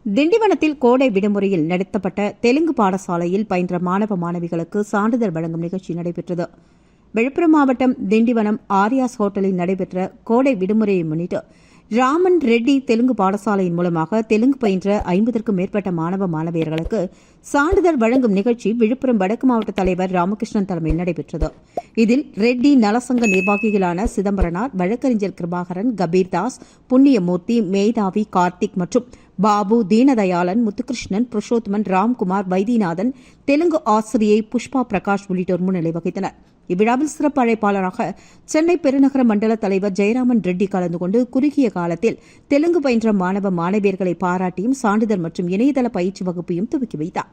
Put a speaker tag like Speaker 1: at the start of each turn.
Speaker 1: திண்டிவனத்தில் கோடை விடுமுறையில் நடத்தப்பட்ட தெலுங்கு பாடசாலையில் பயின்ற மாணவ மாணவிகளுக்கு சான்றிதழ் வழங்கும் நிகழ்ச்சி நடைபெற்றது. விழுப்புரம் மாவட்டம் திண்டிவனம் ஆரியாஸ் ஹோட்டலில் நடைபெற்ற கோடை விடுமுறையை முன்னிட்டு ராமன் ரெட்டி தெலுங்கு பாடசாலையின் மூலமாக தெலுங்கு பயின்ற 50க்கும் மேற்பட்ட மாணவ மாணவியர்களுக்கு சான்றிதழ் வழங்கும் நிகழ்ச்சி விழுப்புரம் வடக்கு மாவட்ட தலைவர் ராமகிருஷ்ணன் தலைமையில் நடைபெற்றது. இதில் ரெட்டி நலசங்க நிர்வாகிகளான சிதம்பரனார், வழக்கறிஞர் கிருபாகரன், கபீர்தாஸ், புண்ணியமூர்த்தி, மேதாவி, கார்த்திக் மற்றும் பாபு, தீனதயாளன், முத்துகிருஷ்ணன், புருஷோத்தமன், ராம்குமார், வைத்தியநாதன், தெலுங்கு ஆசிரியை புஷ்பா பிரகாஷ் உள்ளிட்டோர் முன்னிலை வகித்தனர். இவ்விழாவில் சிறப்பு அழைப்பாளராக சென்னை பெருநகர மண்டல தலைவர் ஜெயராமன் ரெட்டி கலந்து கொண்டு குறுகிய காலத்தில் தெலுங்கு பயின்ற மாணவ மாணவியர்களை பாராட்டியும் சான்றிதழ் மற்றும் இணையதள பயிற்சி வகுப்பையும் துவக்கி வைத்தார்.